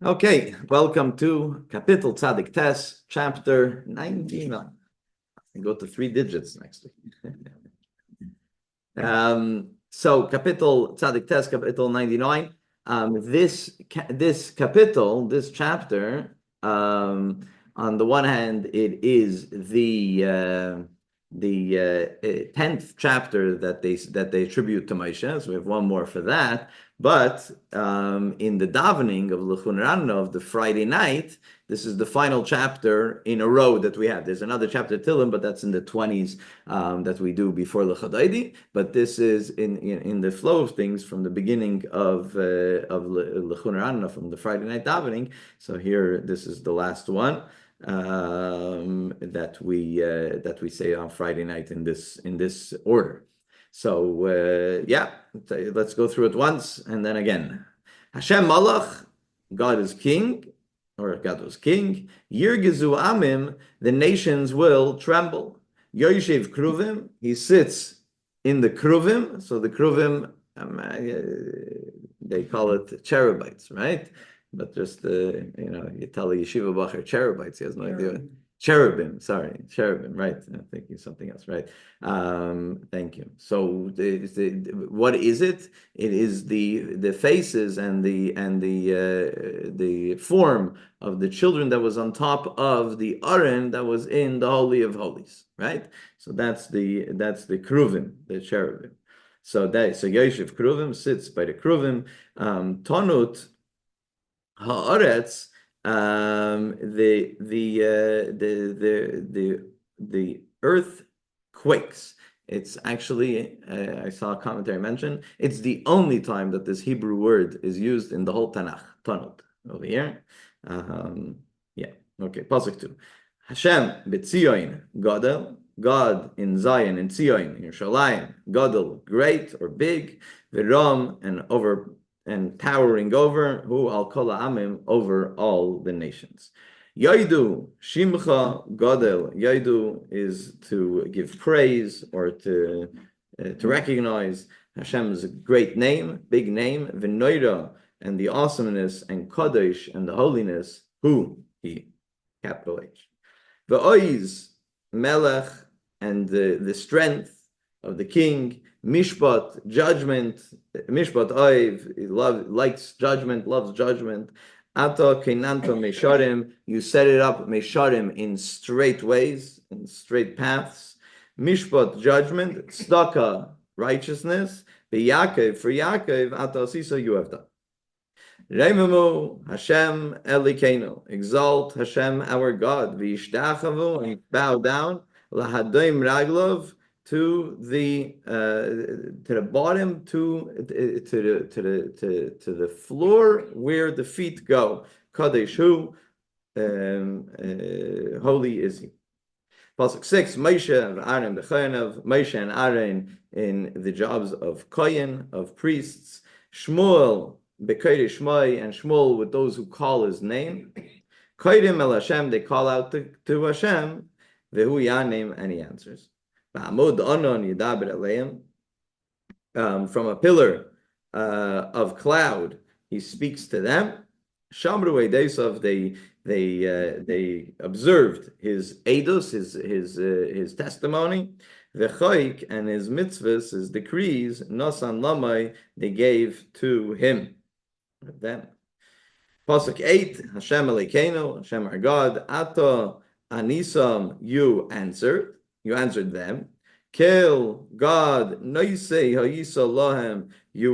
Okay, welcome to Kapitel Tzadik Tes, chapter 99. I go to 3 digits next week. So Kapitel Tzadik Tes, Kapitel 99. This chapter, on the one hand, it is the 10th chapter that they attribute to Moshe. So we have one more for that. But in the davening of L'chun Ranna of the Friday night, this is the final chapter in a row that we have. There's another chapter Tillim, but that's in the 20s that we do before L'chadaidi. But this is in the flow of things from the beginning of L'chun Ranna, from the Friday night davening. So here, this is the last one that we say on Friday night in this order. So let's go through it once and then again. Hashem Malach, God is king, or God was king. Yirgizu Amim, the nations will tremble. Yoshev Kruvim, he sits in the Kruvim. So the Kruvim, they call it cherubites, right? But just you tell a yeshiva bacher cherubites, he has no idea. Cherubim, right? I'm thinking something else, right? Thank you. So what is it? It is the faces and the form of the children that was on top of the Aron that was in the Holy of Holies, right? So that's the Kruvim, the cherubim. So Yoshev Kruvim sits by the Kruvim. Tonut Haaretz, the earth quakes. It's actually, I saw a commentary mention, it's the only time that this Hebrew word is used in the whole Tanakh. Tonut over here. Pasuk 2. Hashem b'Tzion Gadol, God in Zion, in Tzion, in Yerushalayim, Gadol, great or big, V'Ram, and towering over, who al kol ha'amim, over all the nations. Yaidu Shimcha Gadol. Yaidu is to give praise or to recognize Hashem's great name, big name, V'Noira, and the awesomeness, and Kadosh, and the holiness, who he, capital H. V'Oiz Melech, and the strength of the king, Mishpat, judgment, Mishpat Oiv, he likes judgment, loves judgment. Ata Kenanto Mesharim, you set it up, Mesharim, in straight ways, in straight paths. Mishpat, judgment, Tzedakah, righteousness. Yaakov, for Yaakov, Ata Asisa, you have done. Reimamu Hashem Elikenu, exalt Hashem our God. V'yishtachavu, and bow down. Lahadoim Raglov, to the bottom, to the floor where the feet go. Kadesh hu, holy is he. Pasuk 6, Moshe and Aaron b'Choyanav, Moshe and Aaron in the jobs of Kohen, of priests. Shmuel b'Kodesh Shmai, and Shmuel with those who call his name. Kodim el Hashem, they call out to Hashem. Vehu yanim, and he answers. From a pillar of cloud, he speaks to them. Shamru Edesav, they observed his edus, his testimony. V'choik, and his mitzvahs, his decrees, Nosan Lamai, they gave to him. Them. Pasuk 8, Hashem Elokeinu, Hashem our God, Ato Anisam, you answered them. Kill God, Noisei Hayisa Lahem, you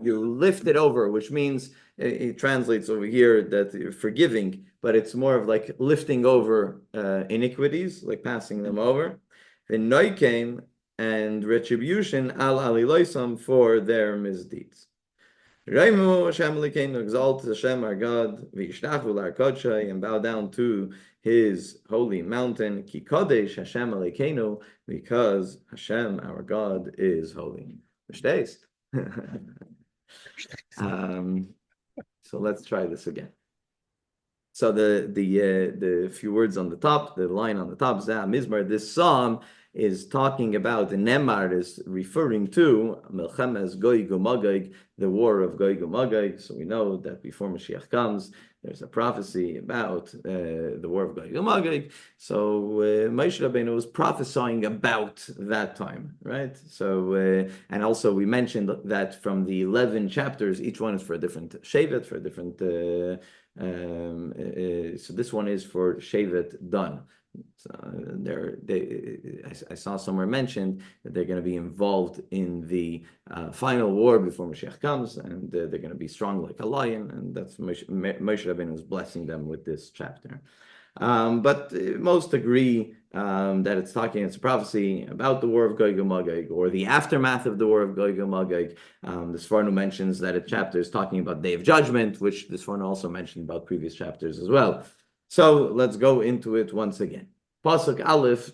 lifted over, which means it translates over here that you're forgiving, but it's more of like lifting over iniquities, like passing them over. And Noikem, and retribution al aliloisam, for their misdeeds. Reimu Hashem Elokeinu, exalt Hashem our God, v'yishtachu l'Arkodshay, and bow down to his holy mountain, Ki Kodesh Hashem Elokeinu, because Hashem our God is holy. Which days? So let's try this again. So the few words on the top, the line on the top, Zah Mizmar, this psalm is talking about, the Nemar is referring to Melchemes Gog uMagog, the war of Gog uMagog. So we know that before Mashiach comes, there's a prophecy about the war of Gog uMagog. So Moshe Rabbeinu was prophesying about that time, right? So and also we mentioned that from the 11 chapters, each one is for a different shevet, for a different. So this one is for shevet Dan. So I saw somewhere mentioned that they're going to be involved in the final war before Mashiach comes, and they're going to be strong like a lion, and that's Moshe Rabbeinu is blessing them with this chapter. But most agree that it's a prophecy about the war of Gog uMagog, or the aftermath of the war of Gog uMagog. The Sforno mentions that a chapter is talking about Day of Judgment, which the Sforno also mentioned about previous chapters as well. So let's go into it once again. Pasuk Aleph,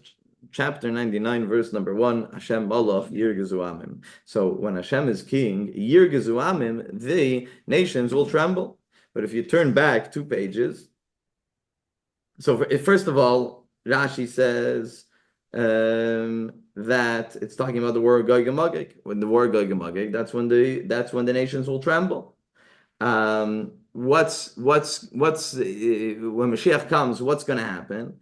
chapter 99, verse number 1, Hashem Malach, Yirgezu Amim. So when Hashem is king, Yirgezu Amim, the nations will tremble. But if you turn back 2 pages, so first of all, Rashi says that it's talking about the war of Gog uMagog. When the war of Gog uMagog, that's when the nations will tremble. What's when Mashiach comes? What's going to happen?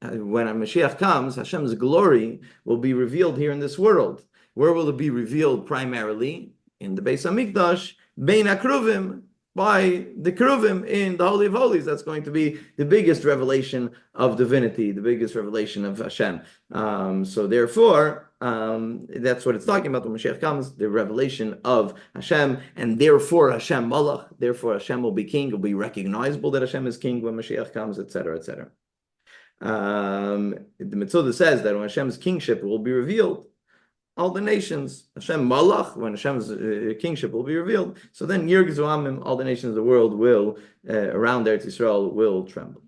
When Mashiach comes, Hashem's glory will be revealed here in this world. Where will it be revealed primarily? In the Beis Hamikdash, Bein HaKruvim, by the Kruvim in the Holy of Holies. That's going to be the biggest revelation of divinity, the biggest revelation of Hashem. So therefore, that's what it's talking about when Mashiach comes, the revelation of Hashem, and therefore Hashem Malach, therefore Hashem will be king, will be recognizable that Hashem is king when Mashiach comes, etc., etc. The Mitzvah says that when Hashem's kingship will be revealed, all the nations, Hashem Malach, when Hashem's kingship will be revealed, so then Yirgezu Amim, all the nations of the world will, around Eretz Yisrael, will tremble.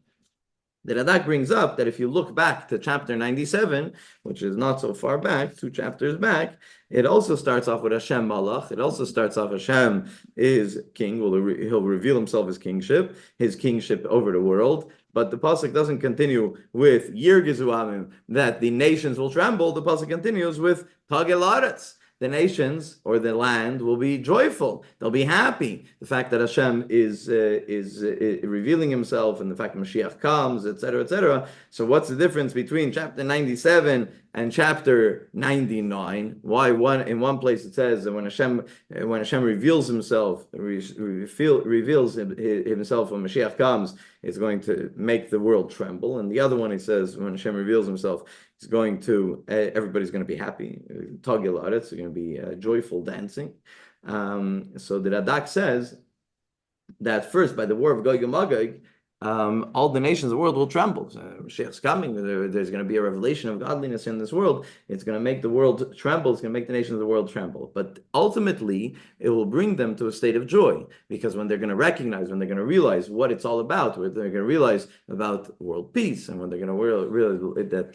The Radak brings up that if you look back to chapter 97, which is not so far back, 2 chapters back, it also starts off with Hashem Malach. It also starts off Hashem is king. He'll reveal himself as kingship, his kingship over the world. But the pasuk doesn't continue with Yirgezu Amim, that the nations will tremble. The pasuk continues with Tagel Aretz. The nations or the land will be joyful. They'll be happy. The fact that Hashem is revealing himself, and the fact that Mashiach comes, etc., etc. So what's the difference between chapter 97 and chapter 99? Why in one place it says that when Hashem reveals himself, reveals himself when Mashiach comes, it's going to make the world tremble, and the other one, he says, when Hashem reveals himself, it's going to, everybody's going to be happy. Tagil Aretz, it's going to be joyful dancing. So the Radak says that first, by the war of Gog uMagog, all the nations of the world will tremble. So Mashiach's coming. There's going to be a revelation of godliness in this world. It's going to make the world tremble. It's going to make the nations of the world tremble. But ultimately, it will bring them to a state of joy, because when they're going to recognize, when they're going to realize what it's all about, when they're going to realize about world peace, and when they're going to realize that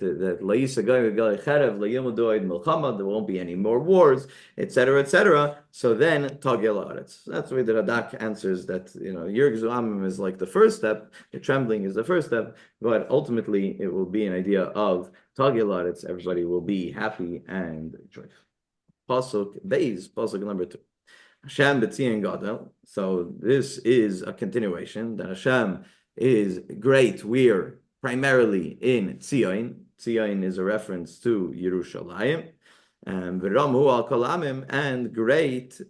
there won't be any more wars, etc., etc. So then Tagel Aretz. That's the way the Radak answers that. Yirgezu Amim is like the first step. The trembling is the first step, but ultimately it will be an idea of Tagel Aretz. Everybody will be happy and joyful. Pasuk Beis, pasuk number 2. Hashem B'Tzion Gadol. So this is a continuation that Hashem is great. We're primarily in Tzion. Tzion is a reference to Yerushalayim. V'Ramu al Kol Amim, and great,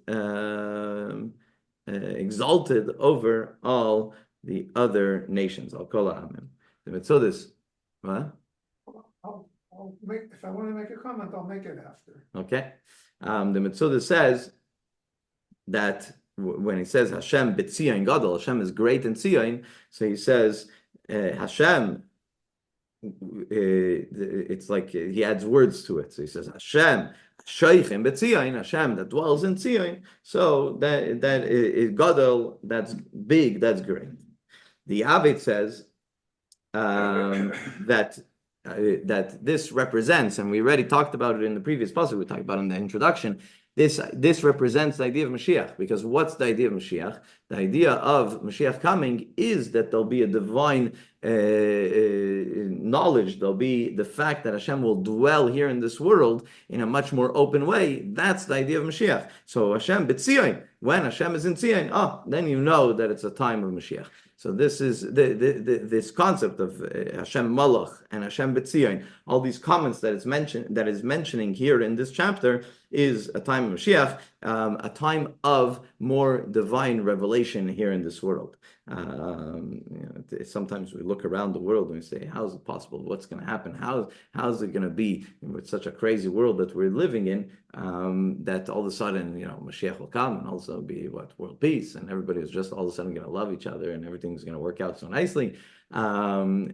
exalted over all the other nations. Al Kol Amim. So this, what? I'll make, if I want to make a comment, I'll make it after. Okay. The Mitzvah says that when he says Hashem B'Tzion Gadol, Hashem is great in Tzion, so he says Hashem, it's like he adds words to it. So he says Hashem Shoichem B'Tzion, Hashem that dwells in Tzion. So that is Gadol, that's big, that's great. The Avid says that this represents, and we already talked about it in the previous passage, we talked about it in the introduction, This represents the idea of Mashiach, because what's the idea of Mashiach? The idea of Mashiach coming is that there'll be a divine knowledge. There'll be the fact that Hashem will dwell here in this world in a much more open way. That's the idea of Mashiach. So Hashem b'tzion, when Hashem is in Tzion, then you know that it's a time of Mashiach. So this is this concept of Hashem Malach and Hashem B'tzion. All these comments that is mentioning here in this chapter is a time of Mashiach, a time of more divine revelation here in this world. Sometimes we look around the world and we say, how is it possible? What's going to happen? How is it going to be with such a crazy world that we're living in, that all of a sudden, Mashiach will come and also be world peace, and everybody is just all of a sudden going to love each other and everything's going to work out so nicely. According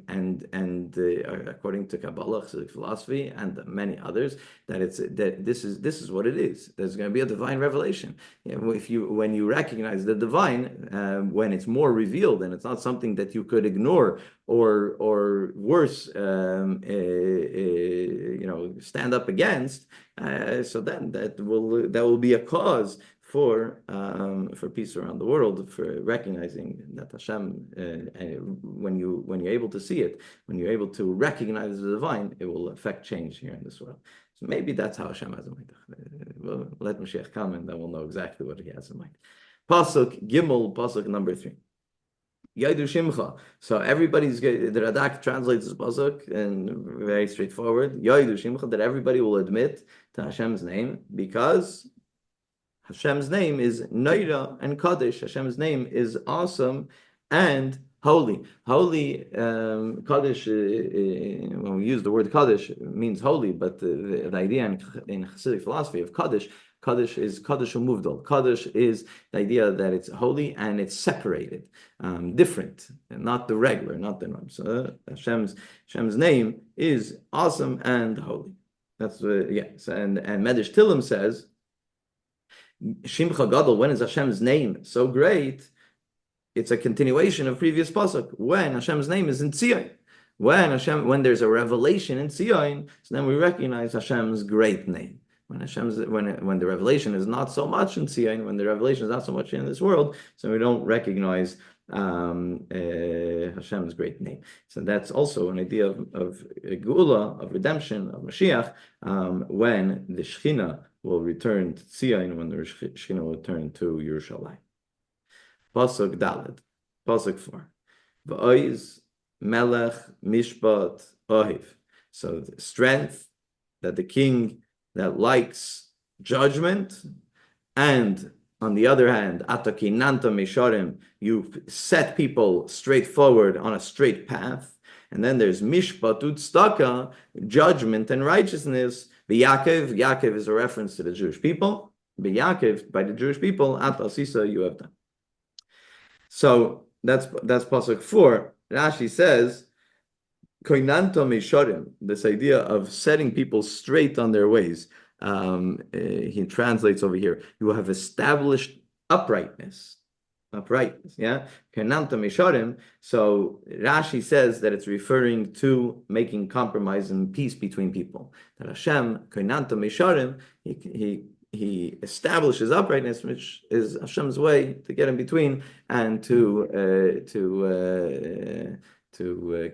to Kabbalah, Chassidic philosophy, and many others, that this is what it is. There's going to be a divine revelation. When you recognize the divine, when it's more revealed and it's not something that you could ignore or worse, stand up against. So then that will be a cause for peace around the world, for recognizing that Hashem, when you're able to see it, when you're able to recognize the divine, it will affect change here in this world. So maybe that's how Hashem has in mind. We'll let Mashiach come, and then we'll know exactly what he has in mind. Pasuk Gimel, pasuk number 3. Yaidu Shimcha. So the Radak translates this pasuk, and very straightforward. Yaidu Shimcha, that everybody will admit to Hashem's name, because Hashem's name is Noira and Kaddish. Hashem's name is awesome and holy. Holy, Kaddish, when we use the word Kaddish, it means holy, but the idea in Chassidic philosophy of Kaddish is Kaddish Umuvdal. Kaddish is the idea that it's holy and it's separated, different, and not the regular, not the norm. So Hashem's name is awesome and holy. That's and Medrash Tillim says, Shimcha Gadol, when is Hashem's name so great? It's a continuation of previous pasuk. When Hashem's name is in Tzion, when there's a revelation in Tzion, so then we recognize Hashem's great name. When the revelation is not so much in Tzion, when the revelation is not so much in this world, so we don't recognize Hashem's great name. So that's also an idea of Geula, of redemption, of Mashiach, when the Shechina will return to Tzion, when the Shechina will return to Yerushalayim. Pasuk Daled, Pasuk 4. V'oiz melech mishpat ohiv. So the strength, that the king that likes judgment, and on the other hand, atakinanta misharim, you set people straightforward on a straight path. And then there's mishpat u'tzedakah, judgment and righteousness. Yaakov is a reference to the Jewish people. Yaakov, by the Jewish people, atasisa, you have done. So that's pasuk 4. Rashi says, koinanto misharim, this idea of setting people straight on their ways. He translates over here, you have established uprightness, yeah. Koinanto misharim. So Rashi says that it's referring to making compromise and peace between people. That Hashem, koinanto misharim, he establishes uprightness, which is Hashem's way to get in between and to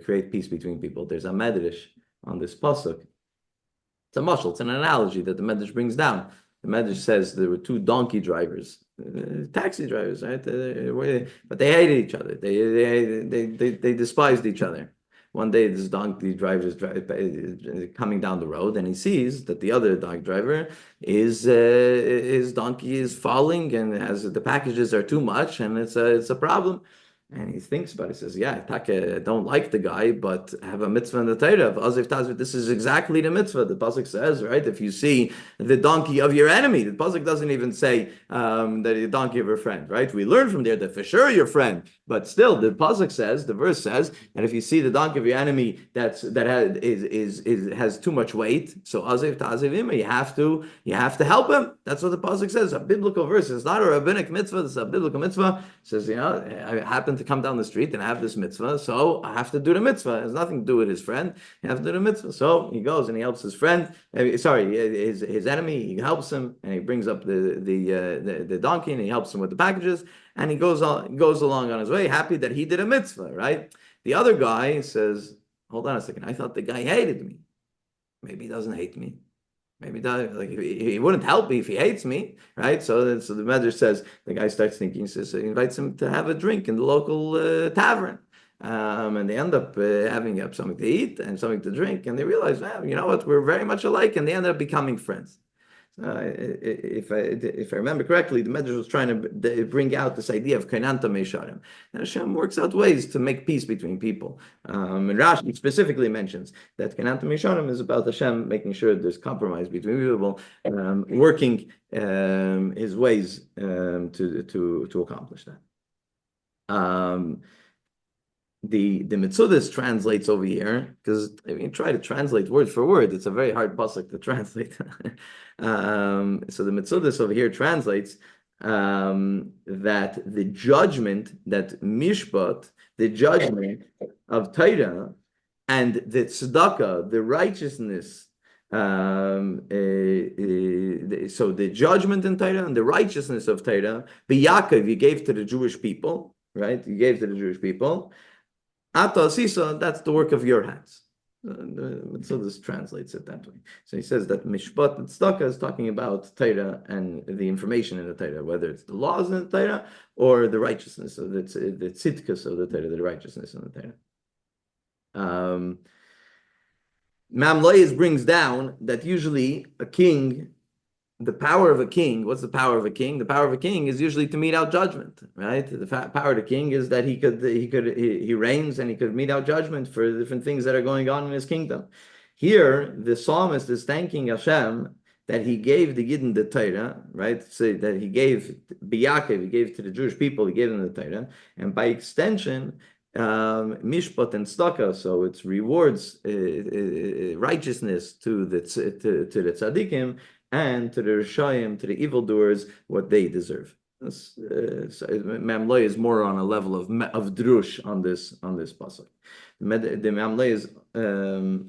create peace between people. There's a medrash on this pasuk. It's a mashal, it's an analogy that the medrash brings down. The medrash says there were two donkey drivers, taxi drivers, right? But they hated each other. They despised each other. One day, this donkey driver is coming down the road, and he sees that the other donkey driver his donkey is falling, and the packages are too much, and it's a problem. And he thinks about it. He says, I don't like the guy, but I have a mitzvah in the Torah of Aziv Tazvit. This is exactly the mitzvah. The pasuk says, right, if you see the donkey of your enemy, the pasuk doesn't even say that the donkey of your friend, right? We learn from there that for sure your friend, but still the pasuk says, the verse says, that if you see the donkey of your enemy has too much weight, so Aziv Tazivim, you have to help him. That's what the pasuk says. A biblical verse. It's not a rabbinic mitzvah. It's a biblical mitzvah. It says, it happens happened to come down the street and have this mitzvah, so I have to do the mitzvah. It has nothing to do with his friend. You have to do the mitzvah. So he goes and he helps his friend. His enemy. He helps him and he brings up the donkey and he helps him with the packages and he goes along on his way, happy that he did a mitzvah. Right? The other guy says, "Hold on a second. I thought the guy hated me. Maybe he doesn't hate me. Maybe like he wouldn't help me if he hates me, right?" So the Medrash says the guy starts thinking. He says he invites him to have a drink in the local tavern, and they end up having up something to eat and something to drink, and they realize, you know what, we're very much alike, and they end up becoming friends. If I remember correctly, the Medrash was trying to bring out this idea of kainanta meisharim. And Hashem works out ways to make peace between people. And Rashi specifically mentions that kainanta meisharim is about Hashem making sure there's compromise between people, working His ways to accomplish that. The Metzudas translates over here, because if you try to translate word for word, it's a very hard pasuk to translate. So the Metzudas over here translates that the judgment, that mishpat, the judgment of Torah, and the tzedakah, the righteousness, so the judgment in Torah and the righteousness of Torah, Yaakov, you gave to the Jewish people, right? You gave to the Jewish people. Ata Asisa, that's the work of your hands. So this translates it that way. So he says that Mishpat and Tzedakah is talking about Torah and the information in the Torah, whether it's the laws in the Torah or the righteousness of the tzidkas of the Torah, the righteousness in the Torah. Mamlayis brings down that usually a king, the power of a king, what's the power of a king? The power of a king is usually to mete out judgment, right? The power of the king is that he reigns and he could mete out judgment for the different things that are going on in his kingdom. Here, the psalmist is thanking Hashem that he gave the Yidden the Torah, right? So that he gave B'Yaakov, he gave to the Jewish people, he gave them the Torah, and by extension, mishpat and tzedakah, so it's rewards righteousness to the tzaddikim, and to the Rishayim, to the evildoers, what they deserve. Mamlei is more on a level of drush on this pasuk. The Mamlei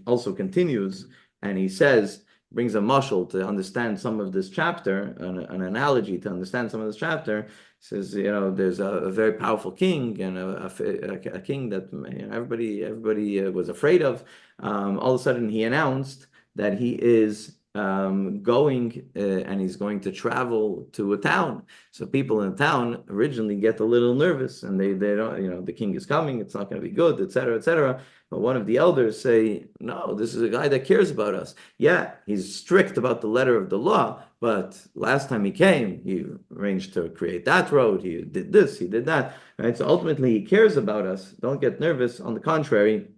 also continues, and he says, brings a mashal to understand some of this chapter, an analogy to understand some of this chapter. He says, there's a very powerful king and a king that everybody was afraid of. All of a sudden, he announced that he is going and he's going to travel to a town. So people in the town originally get a little nervous and they don't, the king is coming, it's not going to be good, etc., etc. But one of the elders say, no, this is a guy that cares about us. Yeah, he's strict about the letter of the law, but last time he came, he arranged to create that road, he did this, he did that, right? So ultimately he cares about us. Don't get nervous. On the contrary,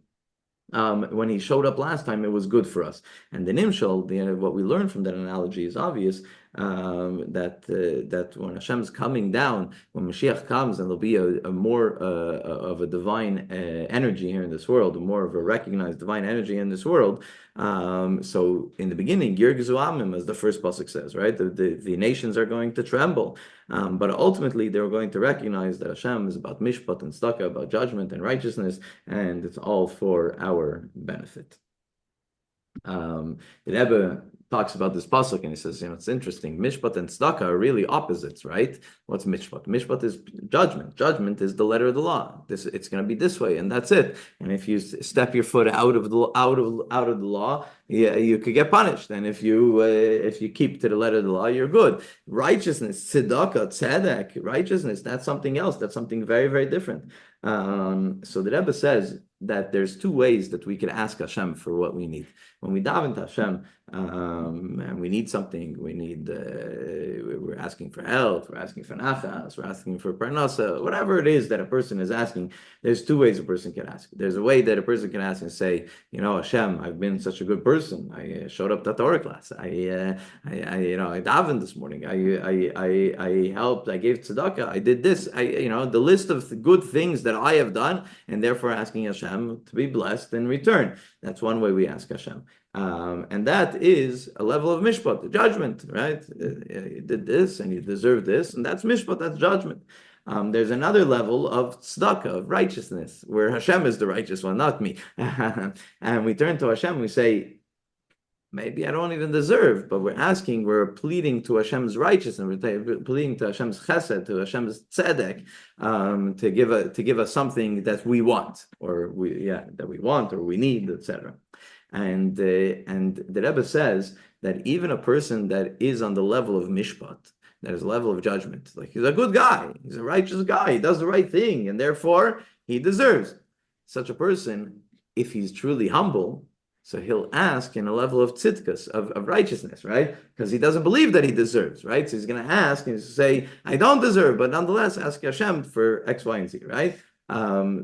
when he showed up last time, it was good for us. And the Nimshal, what we learn from that analogy is obvious, that when Hashem's coming down, when Mashiach comes, and there'll be a more of a divine energy here in this world, more of a recognized divine energy in this world. So in the beginning, Yirgzu Amim, as the first pasuk says, right? The nations are going to tremble. But ultimately, they're going to recognize that Hashem is about mishpat and tzedakah, about judgment and righteousness, and it's all for our benefit. The Rebbe talks about this pasuk and he says, it's interesting. Mishpat and tzedakah are really opposites, right? What's mishpat? Mishpat is judgment. Judgment is the letter of the law. It's going to be this way, and that's it. And if you step your foot out of the law, you could get punished. And if you keep to the letter of the law, you're good. Righteousness, tzedakah, tzedek, righteousness, that's something else. That's something very, very different. So the Rebbe says that there's two ways that we can ask Hashem for what we need. When we daven to Hashem, and we need something, we're asking for health, we're asking for nachas, we're asking for parnasa, whatever it is that a person is asking, there's two ways a person can ask. There's a way that a person can ask and say, Hashem, I've been such a good person. I showed up to Torah class. I davened this morning. I helped. I gave tzedakah. I did this. The list of the good things that I have done, and therefore asking Hashem to be blessed in return. That's one way we ask Hashem. And that is a level of mishpat, the judgment, right? You did this and you deserve this, and that's mishpat, that's judgment. There's another level of tzedakah, of righteousness, where Hashem is the righteous one, not me. And we turn to Hashem, we say, maybe I don't even deserve, but we're pleading to Hashem's righteousness, we're pleading to Hashem's chesed, to Hashem's tzedek, to give us something that we want, or we need, etc. And the Rebbe says that even a person that is on the level of mishpat, that is a level of judgment, like he's a good guy, he's a righteous guy, he does the right thing, and therefore he deserves. Such a person, if he's truly humble, so he'll ask in a level of tzidkas, of righteousness, right? Because he doesn't believe that he deserves, right? So he's going to ask and say, I don't deserve, but nonetheless ask Hashem for X, Y, and Z, right?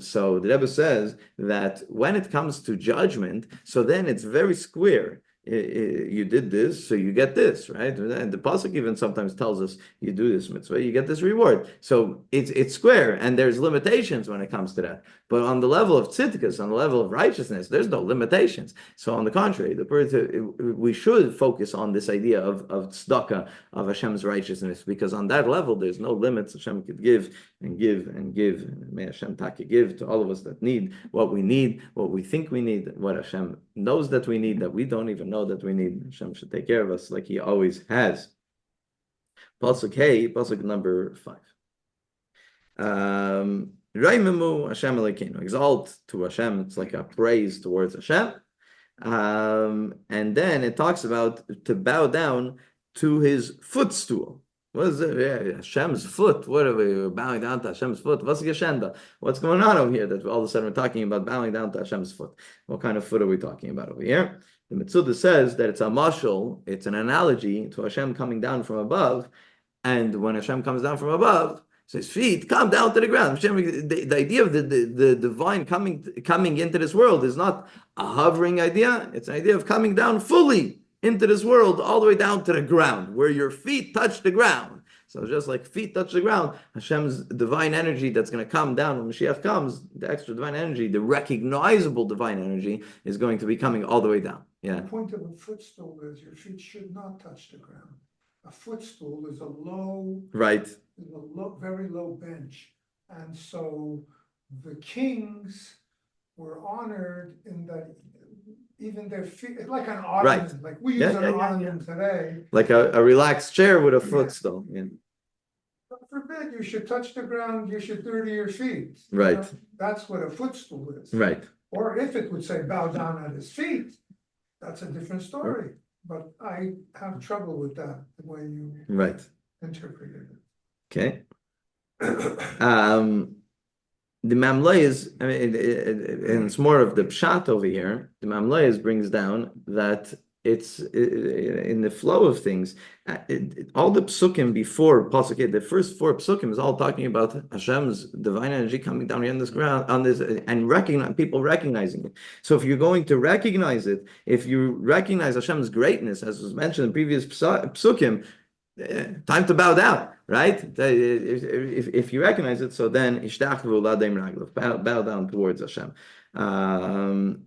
So the Rebbe says that when it comes to judgment, so then it's very square. You did this, so you get this, right? And the pasuk even sometimes tells us, you do this mitzvah, you get this reward. So it's square, and there's limitations when it comes to that. But on the level of tzidkas, on the level of righteousness, there's no limitations. So on the contrary, we should focus on this idea of tzedakah, of Hashem's righteousness, because on that level, there's no limits. Hashem could give and give and give. May Hashem Taka give to all of us that need, what we think we need, what Hashem knows that we need, that we don't even know that we need. Hashem should take care of us like He always has. Pasuk number 5. Raimemu Hashem Elokeinu. Exalt to Hashem. It's like a praise towards Hashem. And then it talks about to bow down to His footstool. What is it? Yeah, Hashem's foot. What are we bowing down to Hashem's foot? What's going on over here that all of a sudden we're talking about bowing down to Hashem's foot? What kind of foot are we talking about over here? The Metzudah says that it's a mashal, it's an analogy to Hashem coming down from above, and when Hashem comes down from above, his feet come down to the ground. Hashem, the idea of the divine coming into this world is not a hovering idea, it's an idea of coming down fully into this world, all the way down to the ground, where your feet touch the ground. So just like feet touch the ground, Hashem's divine energy that's going to come down when Mashiach comes, the extra divine energy, the recognizable divine energy, is going to be coming all the way down. Yeah. The point of a footstool is your feet should not touch the ground. A footstool is a low, right, very low bench. And so the kings were honored in that even their feet, like an ottoman, right, like we use an ottoman today. Like a relaxed chair with a footstool. Yeah. God forbid you should touch the ground, you should dirty your feet. Right. You know, that's what a footstool is. Right. Or if it would say bow down at his feet, that's a different story. But I have trouble with that, the way you interpreted it. Okay. The Mamlayas, I mean, and it's more of the pshat over here. The Mamlayas brings down that it's in the flow of things. All the psukim before pasuk, the first 4 psukim is all talking about Hashem's divine energy coming down here on this ground, on this, and people recognizing it. So if you're going to recognize it, if you recognize Hashem's greatness, as was mentioned in previous psukim, time to bow down, right? If you recognize it, so then bow down towards Hashem.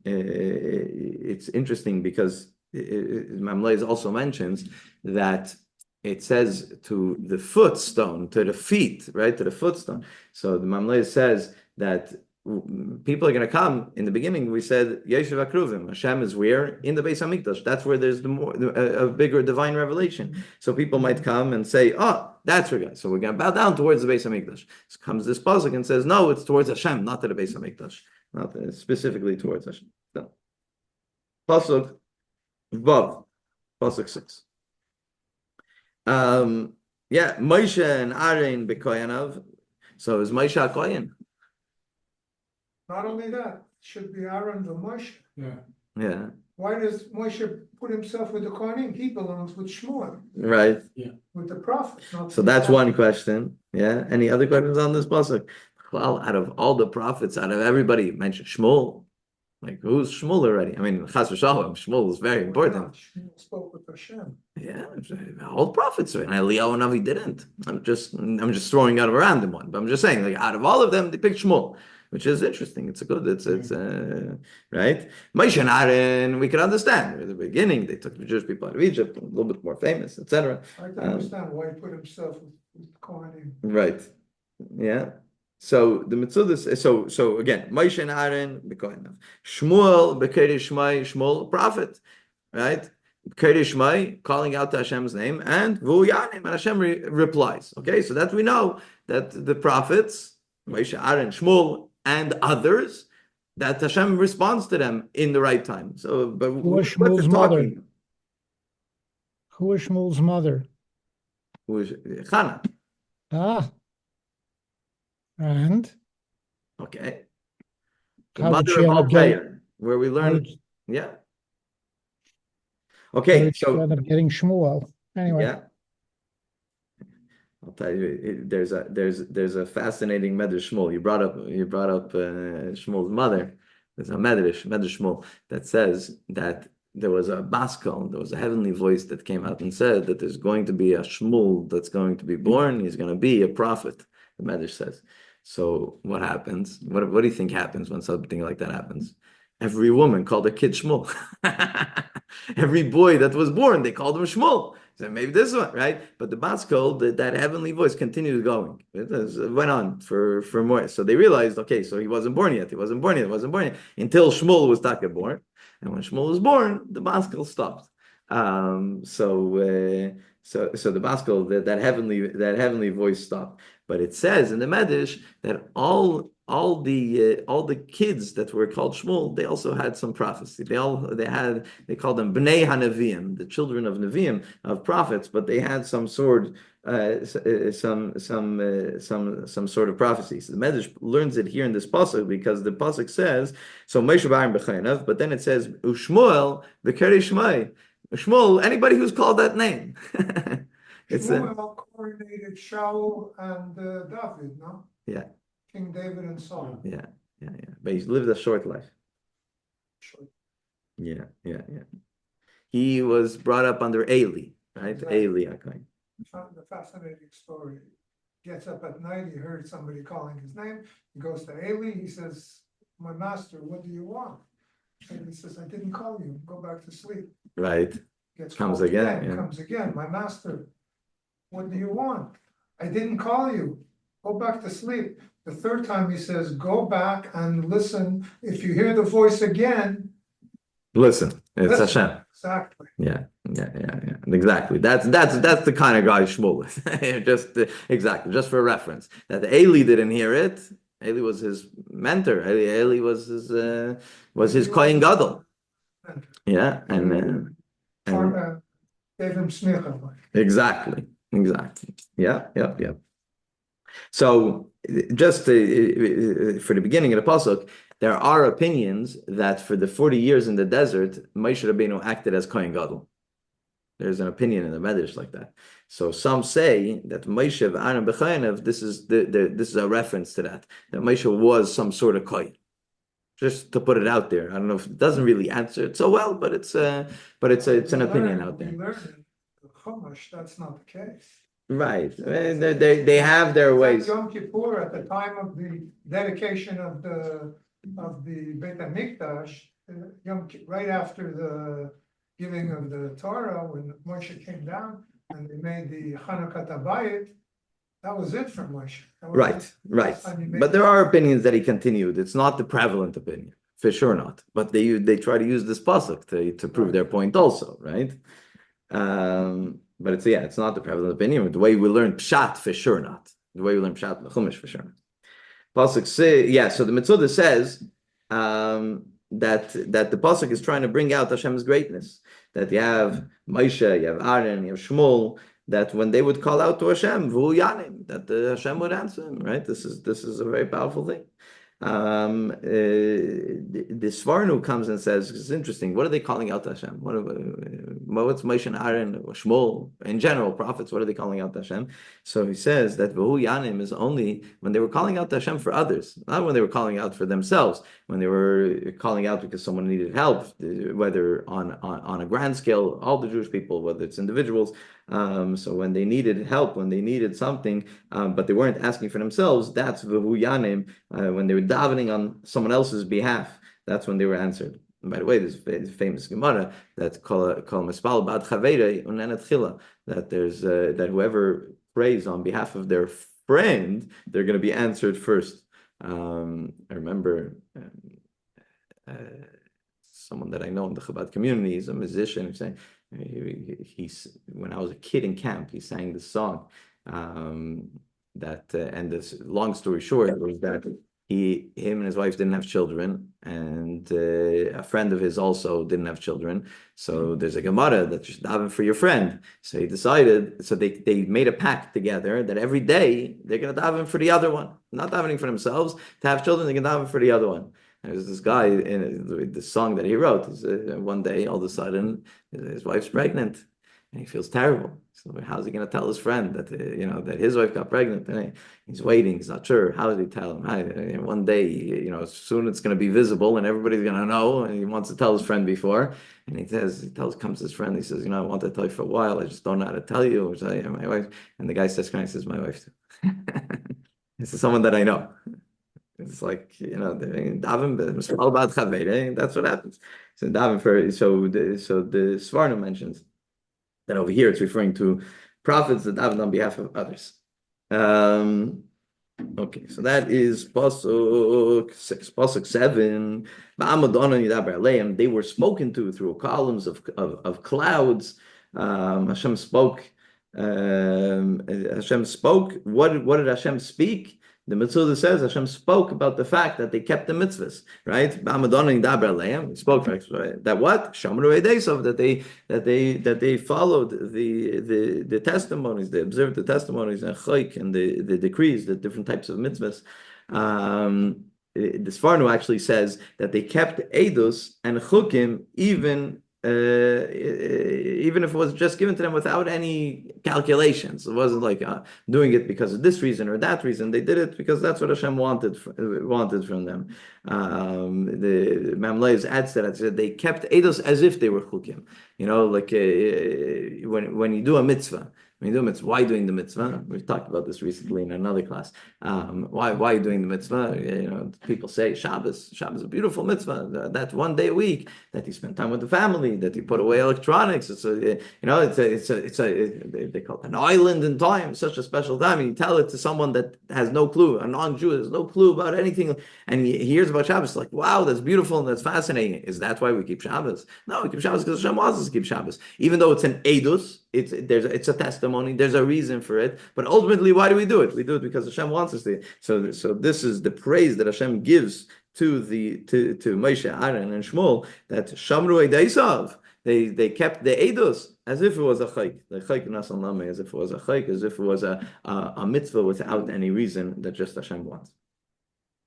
It's interesting because Mamlez also mentions that it says to the footstone, to the feet, right? To the footstone. So the Mamlez says that people are going to come. In the beginning, we said Yeshiv Akruvim. Hashem is where? In the Beis Hamikdash. That's where there's a bigger divine revelation. So people might come and say, "Oh, that's where." So we're going to bow down towards the Beis Hamikdash. So comes this pasuk and says, "No, it's towards Hashem, not to the Beis Hamikdash, not specifically towards Hashem." No. Pasuk Vav, pasuk 6. Moshe and Aaron bekoyanav. So is Moshe a kohen? Not only that, it should be Aaron the Moshe. Yeah. Why does Moshe put himself with the Kohanim? He belongs with Shmuel. Right. Yeah. With the prophet. So that's one question. Yeah. Any other questions on this pasuk? Well, out of all the prophets, out of everybody, you mentioned Shmuel. Like, who's Shmuel already? I mean, Chas v'Shalom, Shmuel is very important. Shmuel spoke with Hashem. Yeah, all the prophets, and Eliyahu and Navi didn't. I'm just throwing out a random one, but I'm just saying, like, out of all of them, they picked Shmuel, which is interesting. It's right. Moshe and Aaron, we can understand. At the beginning, they took the Jewish people out of Egypt, a little bit more famous, etc. I can understand why he put himself with Kohanim. Right. Yeah. So the Metzudas, so again, Moshe and Aaron, Bekoinav. Shmuel, Bekedesh Shmai, Shmuel, prophet, right? Bekedesh Shmai, calling out to Hashem's name, and Vuyanim, and Hashem replies. Okay, so that we know that the prophets, Moshe, Aaron, Shmuel, and others, that Hashem responds to them in the right time. So, but Who was what they're Shmuel's mother? talking, Who was Shmuel's mother? was Chana. Ah, and Okay. The how did mother she of end all up getting? prayer, where we How learn, did, yeah. how Okay, did she so end up getting Shmuel? Anyway, yeah, I'll tell you, there's a fascinating Medrash Shmuel. You brought up Shmuel's mother. There's a Medrash Shmuel that says that there was a Baskel, there was a heavenly voice that came out and said that there's going to be a Shmuel that's going to be born. He's going to be a prophet. The Medrash says. So what happens? What do you think happens when something like that happens? Every woman called a kid Shmuel. Every boy that was born, they called him Shmuel. So maybe this one, right? But the Baskel, that heavenly voice continued going. It went on for more. So they realized, okay, so he wasn't born yet. He wasn't born yet. He wasn't born yet until Shmuel was taka born. And when Shmuel was born, the Baskel stopped. So the Baskel, that heavenly voice stopped. But it says in the Medrash that all the kids that were called Shmuel, they also had some prophecy. They called them Bnei HaNeviim, the children of Neviim, of prophets, but they had some sort some sort of prophecy. So the Medrash learns it here in this pasuk because the pasuk says, so Moshe B'Aaron B'Chainav, but then it says Ushmuel the Keri Shmai. Shmuel, anybody who's called that name. It's Shmuel coordinated Shaul and David, no? Yeah. King David and Saul. Yeah. But he lived a short life. Sure. Yeah. He was brought up under Eli, right? Exactly. Eli Akain. The fascinating story. Gets up at night, he heard somebody calling his name. He goes to Eli, he says, "My master, what do you want?" And he says, "I didn't call you, go back to sleep." Right. Gets Comes called again, yeah. comes again, "My master, what do you want?" "I didn't call you, go back to sleep." The third time he says, "Go back and listen. If you hear the voice again." Listen, it's Listen. Hashem. Exactly. Yeah. Exactly. That's the kind of guy Shmuel is. Exactly, just for reference. That Eli didn't hear it. Eli was his mentor. Eli was his Kohen Gadol. Yeah, and Gave him smicha. exactly. Yeah. So just for the beginning of the pasuk, there are opinions that for the 40 years in the desert, Moshe Rabbeinu acted as Kohen Gadol. There's an opinion in the Medrash like that. So some say that Moshe Aaron B'Chainav, this is a reference to that Moshe was some sort of Kohen. Just to put it out there, I don't know if it doesn't really answer it so well, but it's an opinion out there. We learned in the Chumash, that's not the case. Right. They have their ways. Yom Kippur, at the time of the dedication of the Beit HaMikdash, right after the giving of the Torah, when Moshe came down and they made the Chanukah Habayit, that was it for Moshe. Right. But there are opinions that he continued. It's not the prevalent opinion, for sure not. But they try to use this pasuk to prove their point also, right? But it's not the prevalent opinion. The way we learn Pshat, for sure not. The way we learn Pshat in the Chumash, for sure not. Pasuk say, so the Metzudah says that the pasuk is trying to bring out Hashem's greatness. That you have Moshe, you have Aaron, you have Shmuel, that when they would call out to Hashem, Vu Yanim, that the Hashem would answer them, right? This is a very powerful thing. The Svarnu comes and says, it's interesting, what are they calling out to Hashem? What's Moshe and Aaron, or Shmuel, in general, prophets, what are they calling out to Hashem? So he says that V'hu Yanim is only when they were calling out to Hashem for others, not when they were calling out for themselves, when they were calling out because someone needed help, whether on a grand scale, all the Jewish people, whether it's individuals. So when they needed help, when they needed something, but they weren't asking for themselves, that's V'hu Yanim, when they were davening on someone else's behalf, that's when they were answered. And by the way, there's famous Gemara that that there's that whoever prays on behalf of their friend, they're going to be answered first. I remember someone that I know in the Chabad community is a musician. He's saying he's when I was a kid in camp, he sang this song. And this long story short was that him and his wife didn't have children, and a friend of his also didn't have children. So there's a Gemara that you should daven for your friend. So he decided, so they made a pact together that every day they're going to daven for the other one, not davening for themselves. To have children, they can daven for the other one. And there's this guy in the song that he wrote. One day, all of a sudden, his wife's pregnant, and he feels terrible. So how's he going to tell his friend that that his wife got pregnant? And he's waiting. He's not sure. How does he tell him? One day, soon it's going to be visible, and everybody's going to know. And he wants to tell his friend before. And comes his friend. He says, I want to tell you for a while. I just don't know how to tell you. My wife. And the guy says, my wife too. This is someone that I know. It's like, daven, that's what happens. So daven the Svarno mentions that over here it's referring to prophets that daven on behalf of others. Okay, so that is Pasuk 6, Pasuk 7. They were spoken to through columns of clouds. Hashem spoke. Hashem spoke. What did Hashem speak? The Mitzvah says Hashem spoke about the fact that they kept the mitzvahs, right? He spoke that what? That they followed the testimonies, they observed the testimonies and the decrees, the different types of mitzvahs. The Sforno actually says that they kept edus and chukim even if it was just given to them without any calculations. It wasn't like doing it because of this reason or that reason. They did it because that's what Hashem wanted from them. The Mamleis adds that said they kept edus as if they were chukim. Like when you do a mitzvah. Why doing the mitzvah? We've talked about this recently in another class. Why are you doing the mitzvah? People say Shabbos is a beautiful mitzvah. That one day a week that you spend time with the family, that you put away electronics. They call it an island in time, such a special time. And you tell it to someone that has no clue, a non-Jew has no clue about anything, and he hears about Shabbos, like, wow, that's beautiful and that's fascinating. Is that why we keep Shabbos? No, we keep Shabbos because Hashem wants us to keep Shabbos, even though it's an edus. It's a testimony. There's a reason for it, but ultimately, why do we do it? We do it because Hashem wants us to. So this is the praise that Hashem gives to Moshe, Aaron, and Shmuel, that Shamru Eidesav. They kept the edus as if it was a chayk, the chayk nasal name, as if it was a chayk, as if it was a mitzvah without any reason that just Hashem wants.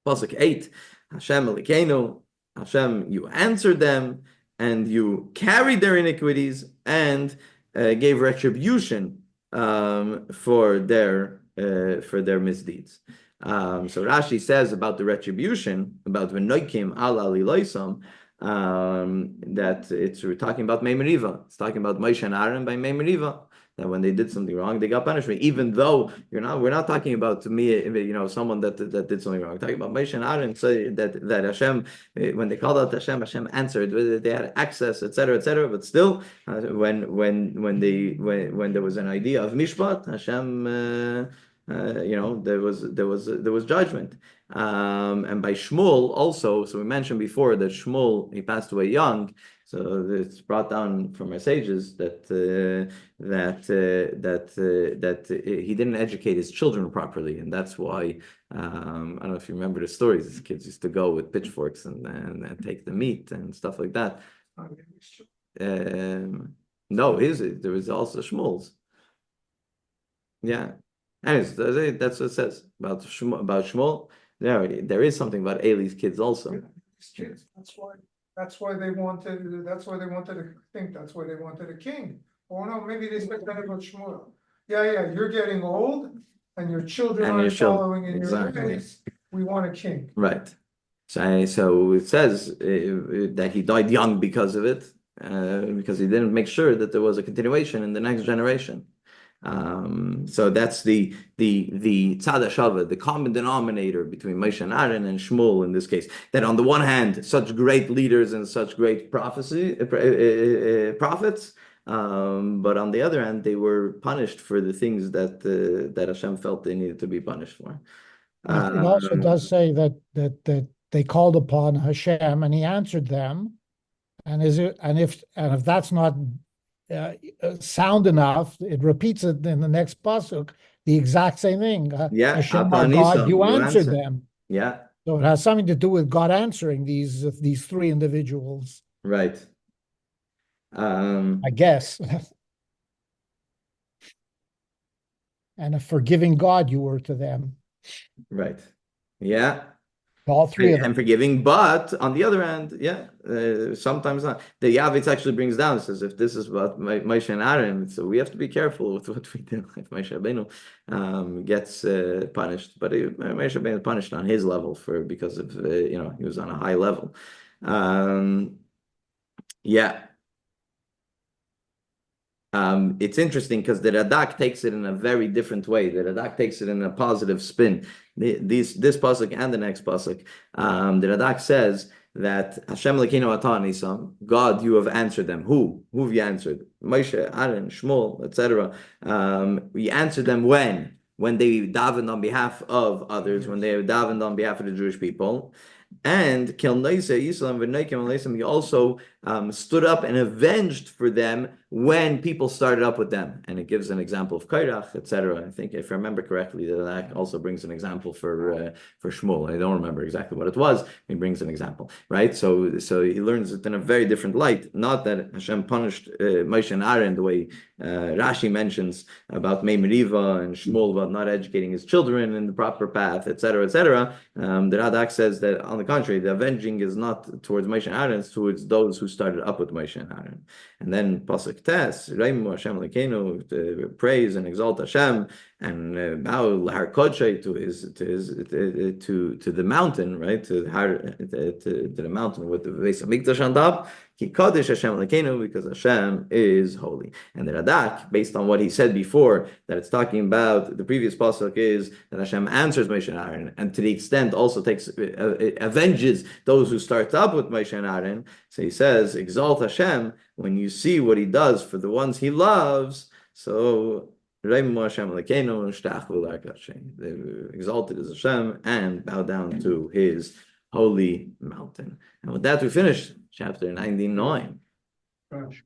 Pasuk 8, Hashem Elokeinu, Hashem, you answered them and you carried their iniquities and gave retribution for their misdeeds. So Rashi says about the retribution, about v'noikim ala liloisam, that we're talking about Mei Meriva. It's talking about Moshe and Aaron by Mei Meriva. That when they did something wrong, they got punishment. Even though we're not talking about, to me, someone that did something wrong. We're talking about Moshe and Aaron, say that Hashem, when they called out Hashem answered. They had access, etc., etc. But still, when there was an idea of mishpat, Hashem, there was judgment. And by Shmuel also, so we mentioned before that Shmuel, he passed away young. So it's brought down from our sages that he didn't educate his children properly, and that's why I don't know if you remember the stories. His kids used to go with pitchforks and take the meat and stuff like that. No, there was also Shmuel's. Yeah. Anyways, that's what it says about Shmuel. There is something about Eli's kids also. Kids. That's why they wanted a think. That's why they wanted a king. Oh no, maybe they said that about Shmuel. Yeah, you're getting old, and your children aren't following in your ways. We want a king. Right. So it says that he died young because of it, because he didn't make sure that there was a continuation in the next generation. So that's the tzad hashava, the common denominator between Moshe and Aaron and Shmuel in this case. That on the one hand, such great leaders and such great prophets, But on the other hand, they were punished for the things that Hashem felt they needed to be punished for. It also does say that they called upon Hashem and he answered them. And if that's not sound enough, it repeats it in the next pasuk, the exact same thing. Yeah, Hashem, our Ata God, Nisa, you you answered answered. them. Yeah, So it has something to do with God answering these three individuals, right. I guess. And a forgiving God you were to them, Right. Yeah. all three of And them. forgiving, but on the other hand, yeah, sometimes not. The Yavitz actually brings down, says if this is about Moshe and Aaron, so we have to be careful with what we do. If Moshe Rabbeinu gets punished, but Moshe Rabbeinu is punished on his level because of he was on a high level. Yeah. It's interesting because the Radak takes it in a very different way. The Radak takes it in a positive spin. This pasuk and the next pasuk, the Radak says that Hashem Elokeinu Ata Nisam, God, you have answered them. Who have you answered? Moshe, Aaron, Shmuel, etc. We answered them when they davened on behalf of others, when they davened on behalf of the Jewish people. And he also stood up and avenged for them when people started up with them. And it gives an example of Kairach, etc. I think, if I remember correctly, that also brings an example for Shmuel. I don't remember exactly what it was. He brings an example, right? So he learns it in a very different light. Not that Hashem punished Moshe and Aaron the way Rashi mentions about Mei Meriva and Shmuel about not educating his children in the proper path, etc., etc. The Radak says that, on the contrary, the avenging is not towards Moshe and Aaron, it's towards those who started up with Moshe and Aaron. And then pasuk tes, Reimu Hashem Elokeinu, praise and exalt Hashem, and bow lahar kodshay to the mountain, right? To the mountain with the Beis Hamikdash on top. Ki Kodesh Hashem Elokeinu, because Hashem is holy. And the Radak, based on what he said before, that it's talking about the previous pasuk is that Hashem answers Moshe and Aaron, and to the extent also avenges those who start up with Moshe and Aaron. So he says, exalt Hashem when you see what he does for the ones he loves. So exalted is Hashem and bow down to his holy mountain. And with that, we finish chapter 99. Gosh.